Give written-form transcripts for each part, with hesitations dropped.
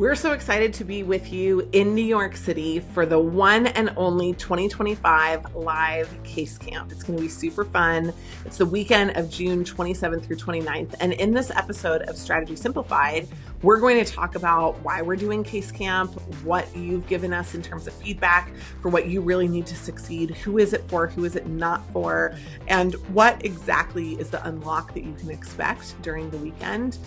We're so excited to be with you in New York City for the one and only 2025 live Case Camp. It's going to be super fun. It's the weekend of June 27th through 29th. And in this episode of Strategy Simplified, we're going to talk about why we're doing Case Camp, what you've given us in terms of feedback for what you really need to succeed, who is it for, who is it not for, and what exactly is the unlock that you can expect during the weekend.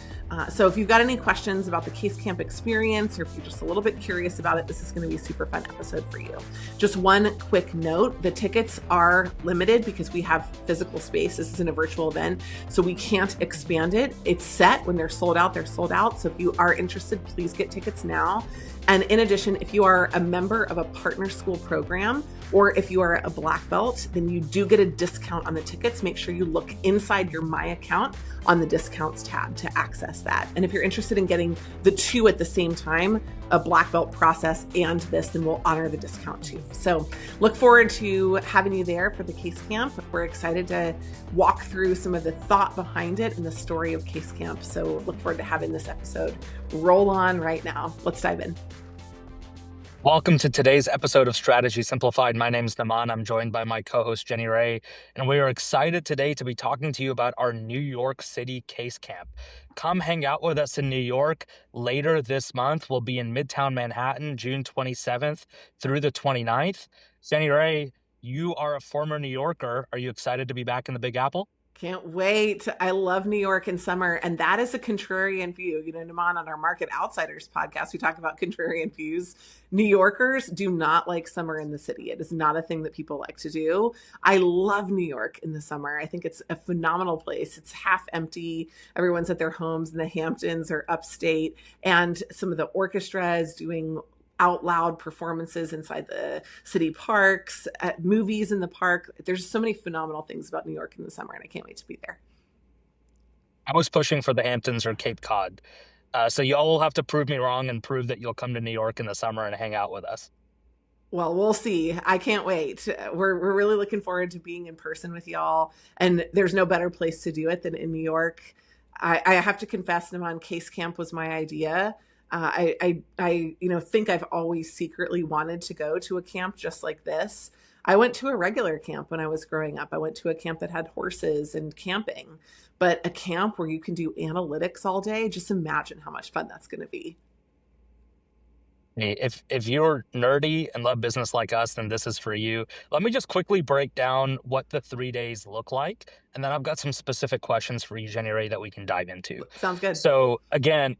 So if you've got any questions about the Case Camp experience, or if you're just a little bit curious about it, this is going to be a super fun episode for you. Just one quick note, the tickets are limited because we have physical space. This isn't a virtual event, so we can't expand it. It's set. When they're sold out, they're sold out. So if you are interested, please get tickets now. And in addition, if you are a member of a partner school program, or if you are a Black Belt, then you do get a discount on the tickets. Make sure you look inside your My Account on the discounts tab to access that. And if you're interested in getting the two at the same time, a Black Belt process and this, then we'll honor the discount too. So look forward to having you there for the Case Camp. We're excited to walk through some of the thought behind it and the story of Case Camp. So look forward to having this episode roll on right now. Let's dive in. Welcome to today's episode of Strategy Simplified. My name is Namaan. I'm joined by my co-host Jenny Rae, and we are excited today to be talking to you about our New York City Case Camp. Come hang out with us in New York later this month. We'll be in Midtown Manhattan, June 27th through the 29th. Jenny Rae, you are a former New Yorker. Are you excited to be back in the Big Apple? Can't wait. I love New York in summer, and that is a contrarian view. You know, Namaan, on our Market Outsiders podcast, we talk about contrarian views. New Yorkers do not like summer in the city. It is not a thing that people like to do. I love New York in the summer. I think it's a phenomenal place. It's half empty. Everyone's at their homes in the Hamptons or upstate, and some of the orchestras doing out loud performances inside the city parks, at movies in the park. There's so many phenomenal things about New York in the summer, and I can't wait to be there. I was pushing for the Hamptons or Cape Cod. So y'all will have to prove me wrong and prove that you'll come to New York in the summer and hang out with us. Well, we'll see. I can't wait. We're really looking forward to being in person with y'all. And there's no better place to do it than in New York. I have to confess, Namaan, Case Camp was my idea. I think I've always secretly wanted to go to a camp just like this. I went to a regular camp when I was growing up. I went to a camp that had horses and camping, but a camp where you can do analytics all day, just imagine how much fun that's going to be. Hey, if you're nerdy and love business like us, then this is for you. Let me just quickly break down what the 3 days look like, and then I've got some specific questions for you, Jenny Rae, that we can dive into. Sounds good. So again,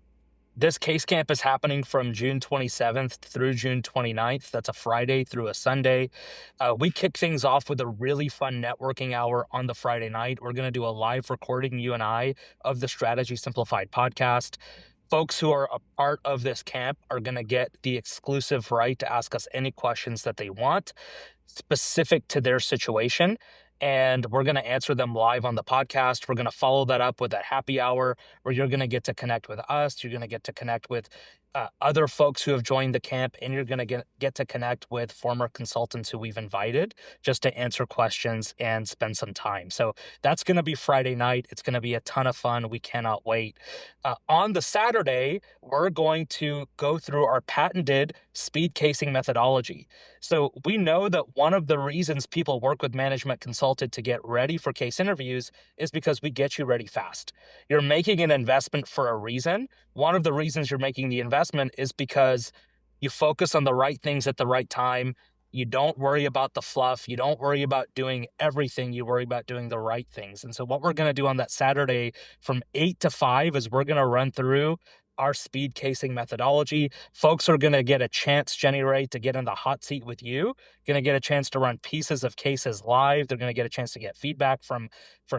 this Case Camp is happening from June 27th through June 29th. That's a Friday through a Sunday. We kick things off with a really fun networking hour on the Friday night. We're going to do a live recording, you and I, of the Strategy Simplified podcast. Folks who are a part of this camp are going to get the exclusive right to ask us any questions that they want specific to their situation. And we're going to answer them live on the podcast. We're going to follow that up with a happy hour where you're going to get to connect with us. You're going to get to connect with other folks who have joined the camp, and you're going to get to connect with former consultants who we've invited just to answer questions and spend some time. So that's going to be Friday night. It's going to be a ton of fun. We cannot wait. On the Saturday, we're going to go through our patented speed casing methodology. So we know that one of the reasons people work with Management Consulted to get ready for case interviews is because we get you ready fast. You're making an investment for a reason. One of the reasons you're making the investment is because you focus on the right things at the right time. You don't worry about the fluff. You don't worry about doing everything. You worry about doing the right things. And so what we're going to do on that Saturday from 8 to 5 is we're going to run through our speed casing methodology. Folks are going to get a chance, Jenny Rae, to get in the hot seat with you, going to get a chance to run pieces of cases live. They're going to get a chance to get feedback from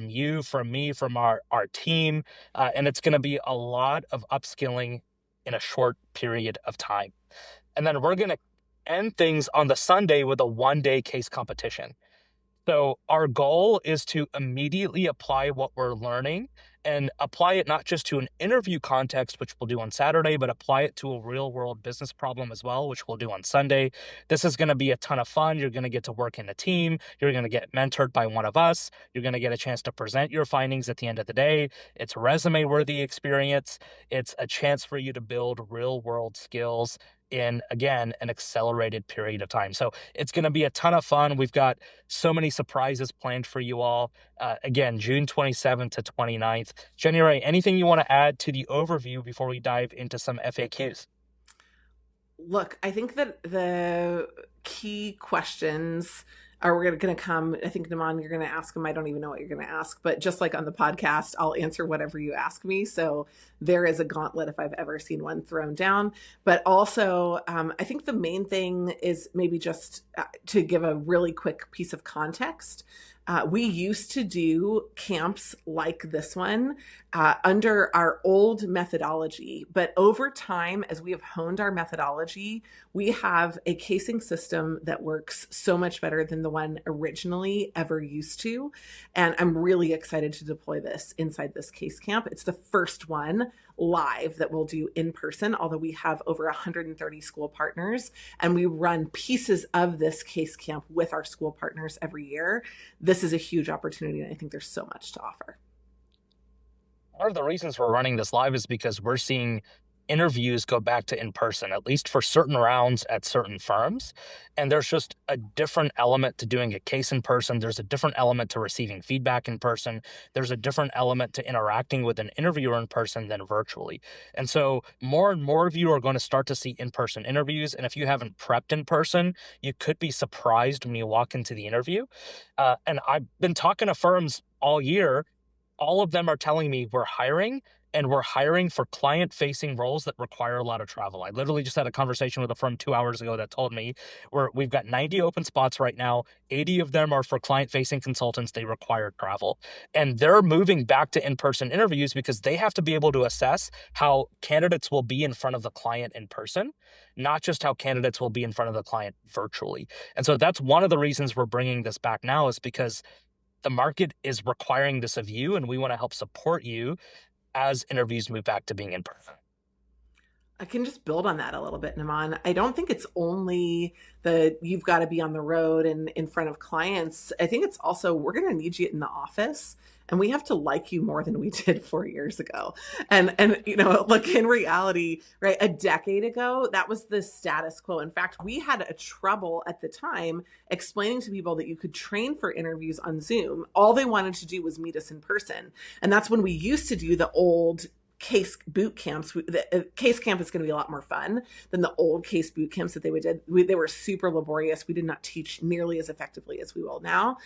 you, from me, from our team. And it's going to be a lot of upskilling in a short period of time. And then we're going to end things on the Sunday with a one-day case competition. So our goal is to immediately apply what we're learning and apply it not just to an interview context, which we'll do on Saturday, but apply it to a real world business problem as well, which we'll do on Sunday. This is going to be a ton of fun. You're going to get to work in a team. You're going to get mentored by one of us. You're going to get a chance to present your findings at the end of the day. It's a resume worthy experience. It's a chance for you to build real world skills in, again, an accelerated period of time. So it's going to be a ton of fun. We've got so many surprises planned for you all. Again, June 27th to 29th. Jenny Rae, anything you want to add to the overview before we dive into some FAQs? Look, I think that the key questions are going to come. I think, Namaan, you're going to ask them. I don't even know what you're going to ask, but just like on the podcast, I'll answer whatever you ask me. So there is a gauntlet if I've ever seen one thrown down. But also, I think the main thing is maybe just to give a really quick piece of context. We used to do camps like this one under our old methodology. But over time, as we have honed our methodology, we have a casing system that works so much better than the one originally ever used to. And I'm really excited to deploy this inside this case camp. It's the first one live that we'll do in person, although we have over 130 school partners and we run pieces of this case camp with our school partners every year. This is a huge opportunity, and I think there's so much to offer. One of the reasons we're running this live is because we're seeing interviews go back to in person, at least for certain rounds at certain firms. And there's just a different element to doing a case in person. There's a different element to receiving feedback in person. There's a different element to interacting with an interviewer in person than virtually. And so more and more of you are going to start to see in-person interviews. And if you haven't prepped in person, you could be surprised when you walk into the interview. And I've been talking to firms all year. All of them are telling me we're hiring, and we're hiring for client-facing roles that require a lot of travel. I literally just had a conversation with a firm 2 hours ago that told me we've got 90 open spots right now. 80 of them are for client-facing consultants. They require travel. And they're moving back to in-person interviews because they have to be able to assess how candidates will be in front of the client in person, not just how candidates will be in front of the client virtually. And so that's one of the reasons we're bringing this back now, is because the market is requiring this of you, and we want to help support you as interviews move back to being in person. I can just build on that a little bit, Namaan. I don't think it's only the you've got to be on the road and in front of clients. I think it's also we're going to need you in the office, and we have to like you more than we did 4 years ago. And look, in reality, right, a decade ago, that was the status quo. In fact, we had a trouble at the time explaining to people that you could train for interviews on Zoom. All they wanted to do was meet us in person. And that's when we used to do the old case boot camps. The case camp is going to be a lot more fun than the old case boot camps that they were super laborious. We did not teach nearly as effectively as we will now.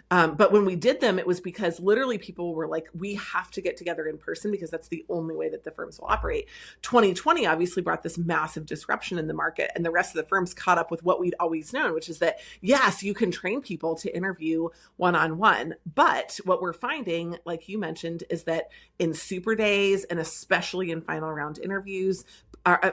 But when we did them, it was because literally people were like, we have to get together in person because that's the only way that the firms will operate. 2020 obviously brought this massive disruption in the market, and the rest of the firms caught up with what we'd always known, which is that, yes, you can train people to interview one-on-one. But what we're finding, like you mentioned, is that in super days and especially in final round interviews,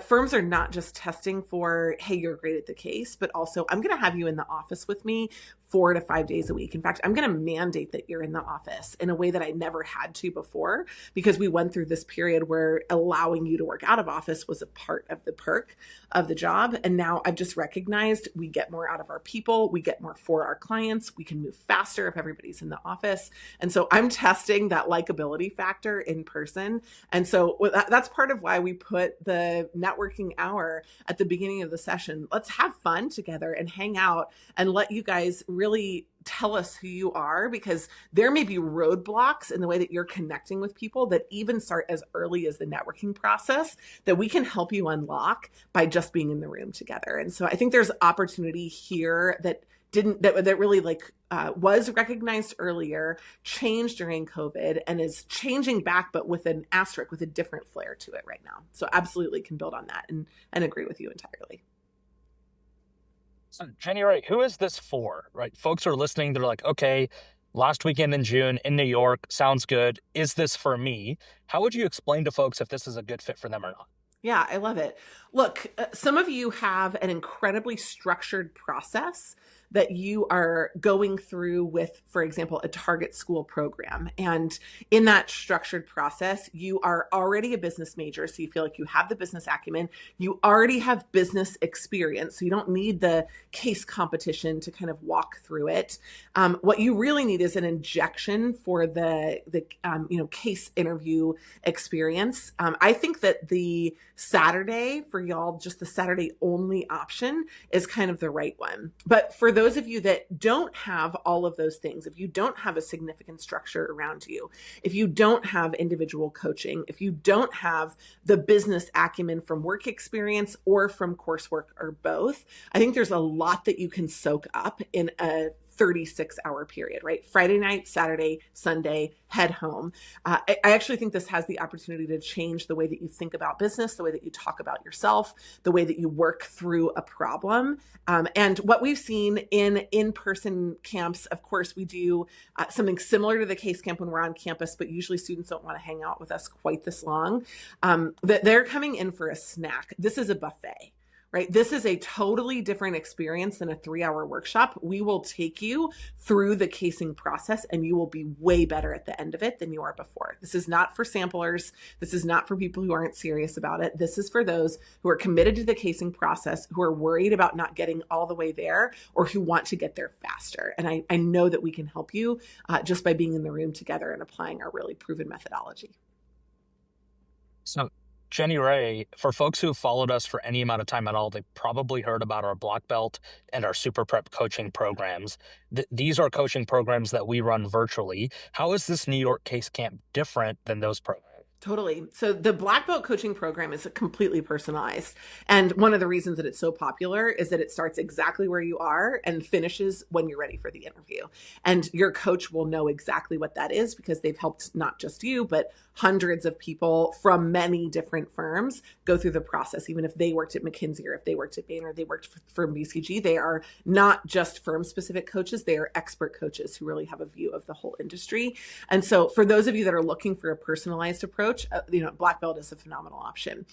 firms are not just testing for, hey, you're great at the case, but also I'm going to have you in the office with me 4 to 5 days a week. In fact, I'm going to mandate that you're in the office in a way that I never had to before, because we went through this period where allowing you to work out of office was a part of the perk of the job. And now I've just recognized we get more out of our people. We get more for our clients. We can move faster if everybody's in the office. And so I'm testing that likability factor in person. And so that's part of why we put the networking hour at the beginning of the session. Let's have fun together and hang out and let you guys really tell us who you are, because there may be roadblocks in the way that you're connecting with people that even start as early as the networking process that we can help you unlock by just being in the room together. And so I think there's opportunity here that really was recognized earlier, changed during COVID, and is changing back, but with an asterisk, with a different flair to it right now. So absolutely can build on that and agree with you entirely. So Jenny Rae, who is this for, right? Folks are listening. They're like, okay, last weekend in June in New York, sounds good. Is this for me? How would you explain to folks if this is a good fit for them or not? Yeah, I love it. Look, some of you have an incredibly structured process that you are going through with, for example, a target school program. And in that structured process, you are already a business major. So you feel like you have the business acumen, you already have business experience. So you don't need the case competition to kind of walk through it. What you really need is an injection for the case interview experience. I think that the Saturday for y'all, just the Saturday only option is kind of the right one. But for those of you that don't have all of those things, if you don't have a significant structure around you, if you don't have individual coaching, if you don't have the business acumen from work experience or from coursework or both, I think there's a lot that you can soak up in a 36-hour period, right? Friday night, Saturday, Sunday, head home. I actually think this has the opportunity to change the way that you think about business, the way that you talk about yourself, the way that you work through a problem. And what we've seen in in-person camps, of course, we do something similar to the case camp when we're on campus, but usually students don't want to hang out with us quite this long. They're coming in for a snack. This is a buffet. Right? This is a totally different experience than a 3-hour workshop. We will take you through the casing process and you will be way better at the end of it than you are before. This is not for samplers. This is not for people who aren't serious about it. This is for those who are committed to the casing process, who are worried about not getting all the way there, or who want to get there faster. And I know that we can help you just by being in the room together and applying our really proven methodology. So, Jenny Rae, for folks who have followed us for any amount of time at all, they've probably heard about our Black Belt and our SuperPrep coaching programs. These are coaching programs that we run virtually. How is this New York Case Camp different than those programs? Totally. So the Black Belt coaching program is completely personalized. And one of the reasons that it's so popular is that it starts exactly where you are and finishes when you're ready for the interview. And your coach will know exactly what that is because they've helped not just you, but hundreds of people from many different firms go through the process. Even if they worked at McKinsey or if they worked at Bain or they worked for BCG, they are not just firm specific coaches. They are expert coaches who really have a view of the whole industry. And so for those of you that are looking for a personalized approach, Black Belt is a phenomenal option.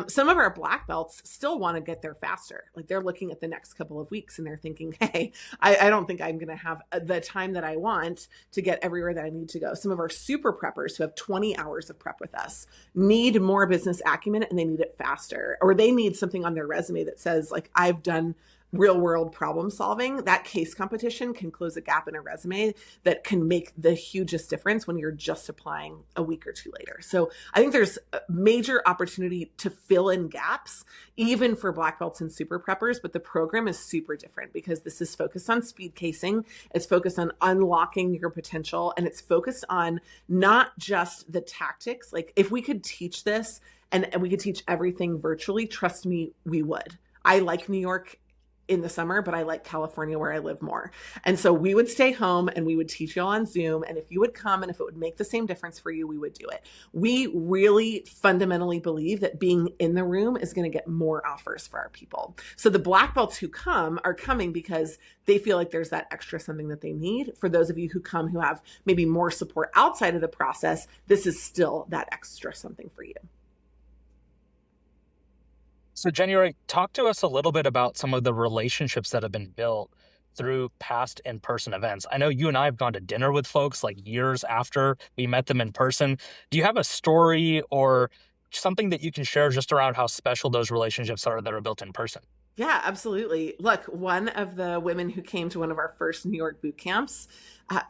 Some of our Black Belts still want to get there faster. Like they're looking at the next couple of weeks and they're thinking, hey, I don't think I'm going to have the time that I want to get everywhere that I need to go. Some of our super preppers who have 20 hours of prep with us need more business acumen and they need it faster, or they need something on their resume that says like, I've done real world problem solving. That case competition can close a gap in a resume that can make the hugest difference when you're just applying a week or two later. So I think there's a major opportunity to fill in gaps, even for Black Belts and super preppers, but the program is super different because this is focused on speed casing. It's focused on unlocking your potential, and it's focused on not just the tactics. Like if we could teach this and we could teach everything virtually, trust me, we would. I like New York in the summer, but I like California where I live more. And so we would stay home and we would teach y'all on Zoom. And if you would come and if it would make the same difference for you, we would do it. We really fundamentally believe that being in the room is going to get more offers for our people. So the Black Belts who come are coming because they feel like there's that extra something that they need. For those of you who come who have maybe more support outside of the process, this is still that extra something for you. So, Jenny Rae, talk to us a little bit about some of the relationships that have been built through past in-person events. I know you and I have gone to dinner with folks like years after we met them in person. Do you have a story or something that you can share just around how special those relationships are that are built in person? Yeah, absolutely. Look, one of the women who came to one of our first New York boot camps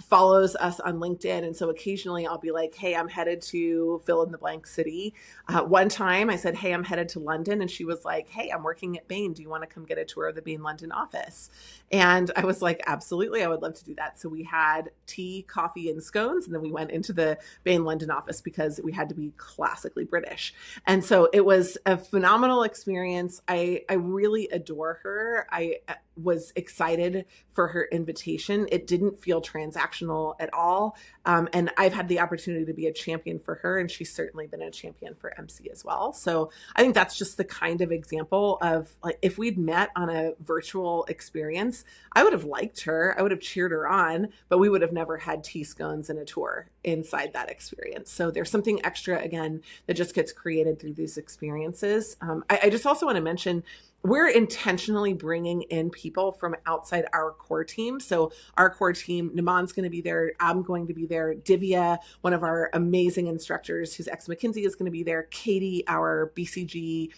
follows us on LinkedIn. And so occasionally I'll be like, hey, I'm headed to fill in the blank city. One time I said, hey, I'm headed to London. And she was like, hey, I'm working at Bain. Do you want to come get a tour of the Bain London office? And I was like, absolutely, I would love to do that. So we had tea, coffee, and scones. And then we went into the Bain London office because we had to be classically British. And so it was a phenomenal experience. I really adore her. I was excited for her invitation. It didn't feel transactional at all. And I've had the opportunity to be a champion for her, and she's certainly been a champion for MC as well. So I think that's just the kind of example of like, if we'd met on a virtual experience, I would have liked her. I would have cheered her on, but we would have never had tea scones and a tour inside that experience. So there's something extra, again, that just gets created through these experiences. I just also want to mention, we're intentionally bringing in people people from outside our core team. So our core team, Namaan's going to be there. I'm going to be there. Divya, one of our amazing instructors who's ex-McKinsey, is going to be there. Katie, our BCG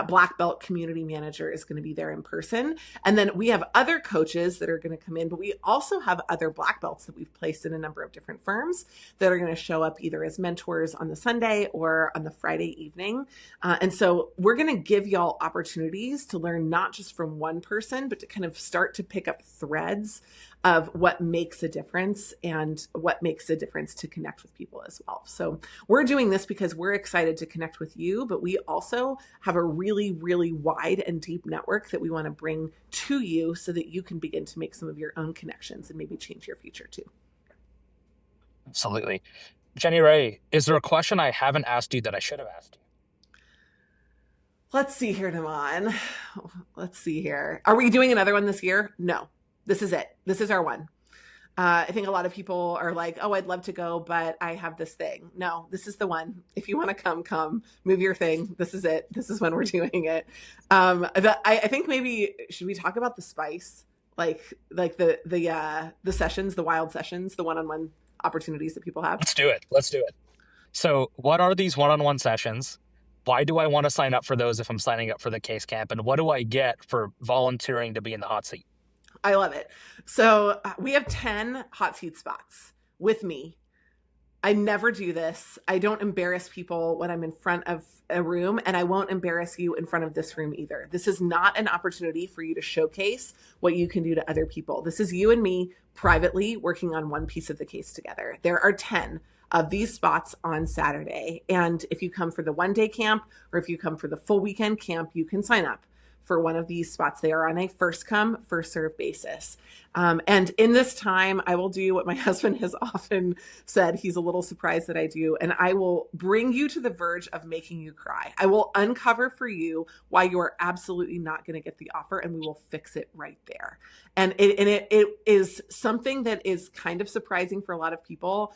Black Belt community manager, is going to be there in person. And then we have other coaches that are going to come in, but we also have other Black Belts that we've placed in a number of different firms that are going to show up either as mentors on the Sunday or on the Friday evening. And so we're going to give y'all opportunities to learn not just from one person, but to kind of start to pick up threads of what makes a difference and what makes a difference to connect with people as well. So we're doing this because we're excited to connect with you, but we also have a really, really wide and deep network that we want to bring to you so that you can begin to make some of your own connections and maybe change your future too. Absolutely. Jenny Rae, is there a question I haven't asked you that I should have asked you? Let's see here, Namaan. Let's see here. Are we doing another one this year? No. This is it. This is our one. I think a lot of people are like, oh, I'd love to go, but I have this thing. No, this is the one. If you want to come, move your thing. This is it. This is when we're doing it. I think maybe, should we talk about the spice? Like the sessions, the wild sessions, the one-on-one opportunities that people have? Let's do it. So what are these one-on-one sessions? Why do I want to sign up for those if I'm signing up for the case camp? And what do I get for volunteering to be in the hot seat? I love it. So we have 10 hot seat spots with me. I never do this. I don't embarrass people when I'm in front of a room, and I won't embarrass you in front of this room either. This is not an opportunity for you to showcase what you can do to other people. This is you and me privately working on one piece of the case together. There are 10 of these spots on Saturday. And if you come for the one-day camp or if you come for the full weekend camp, you can sign up for one of these spots. They are on a first come, first serve basis. And in this time, I will do what my husband has often said. He's a little surprised that I do. And I will bring you to the verge of making you cry. I will uncover for you why you are absolutely not going to get the offer, and we will fix it right there. And it is something that is kind of surprising for a lot of people.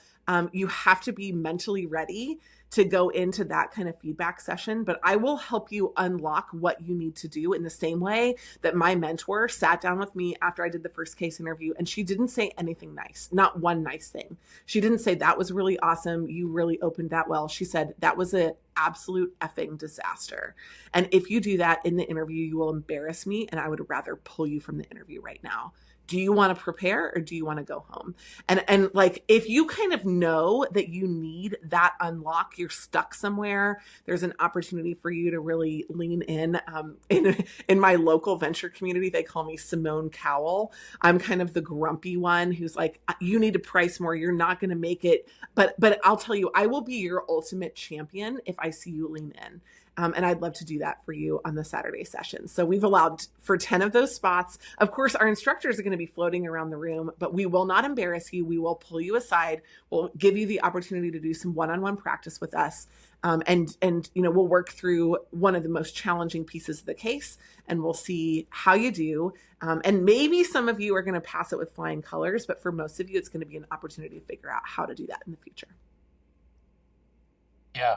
You have to be mentally ready to go into that kind of feedback session, but I will help you unlock what you need to do in the same way that my mentor sat down with me after I did the first case interview, and she didn't say anything nice, not one nice thing. She didn't say, that was really awesome, you really opened that well. She said, that was an absolute effing disaster. And if you do that in the interview, you will embarrass me, and I would rather pull you from the interview right now. Do you want to prepare or do you want to go home? And like, if you kind of know that you need that unlock, you're stuck somewhere, there's an opportunity for you to really lean in. In my local venture community, they call me Simone Cowell. I'm kind of the grumpy one who's like, you need to price more. You're not going to make it. But I'll tell you, I will be your ultimate champion if I see you lean in. And I'd love to do that for you on the Saturday session. So we've allowed for 10 of those spots. Of course, our instructors are going to be floating around the room, but we will not embarrass you. We will pull you aside. We'll give you the opportunity to do some one-on-one practice with us. And we'll work through one of the most challenging pieces of the case, and we'll see how you do. And maybe some of you are going to pass it with flying colors, but for most of you, it's going to be an opportunity to figure out how to do that in the future. Yeah,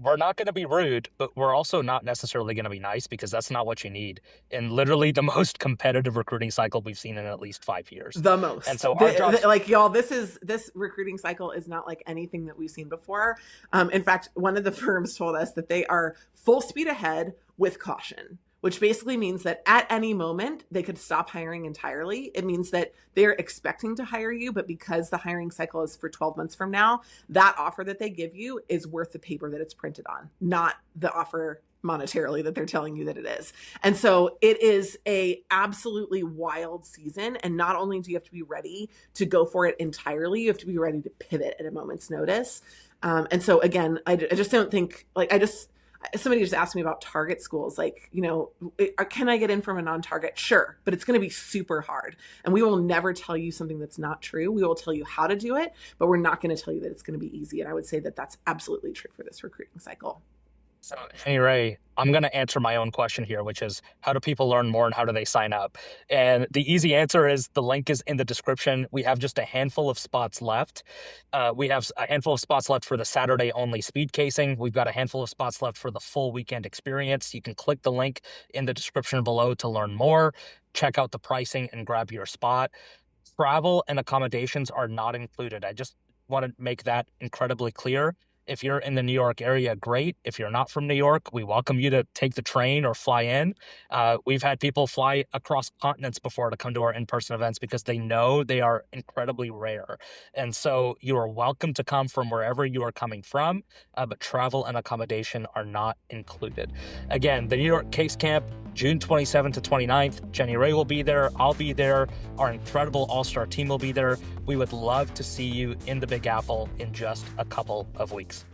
we're not going to be rude, but we're also not necessarily going to be nice, because that's not what you need in literally the most competitive recruiting cycle we've seen in at least 5 years. The most. And so our job, like, y'all, this recruiting cycle is not like anything that we've seen before. In fact, one of the firms told us that they are full speed ahead with caution, which basically means that at any moment they could stop hiring entirely. It means that they're expecting to hire you, but because the hiring cycle is for 12 months from now, that offer that they give you is worth the paper that it's printed on, not the offer monetarily that they're telling you that it is. And so it is a absolutely wild season. And not only do you have to be ready to go for it entirely, you have to be ready to pivot at a moment's notice. And so again, I just don't think, like, somebody just asked me about target schools. Like, can I get in from a non-target? Sure, but it's going to be super hard. And we will never tell you something that's not true. We will tell you how to do it, but we're not going to tell you that it's going to be easy. And I would say that that's absolutely true for this recruiting cycle. So, Jenny Rae, I'm going to answer my own question here, which is, how do people learn more and how do they sign up? And the easy answer is the link is in the description. We have just a handful of spots left. We have a handful of spots left for the Saturday only speed casing. We've got a handful of spots left for the full weekend experience. You can click the link in the description below to learn more. check out the pricing and grab your spot. Travel and accommodations are not included. I just want to make that incredibly clear. If you're in the New York area, great. If you're not from New York, we welcome you to take the train or fly in. We've had people fly across continents before to come to our in-person events because they know they are incredibly rare. And so you are welcome to come from wherever you are coming from, but travel and accommodation are not included. Again, the New York Case Camp, June 27th to 29th. Jenny Rae will be there. I'll be there. Our incredible all-star team will be there. We would love to see you in the Big Apple in just a couple of weeks.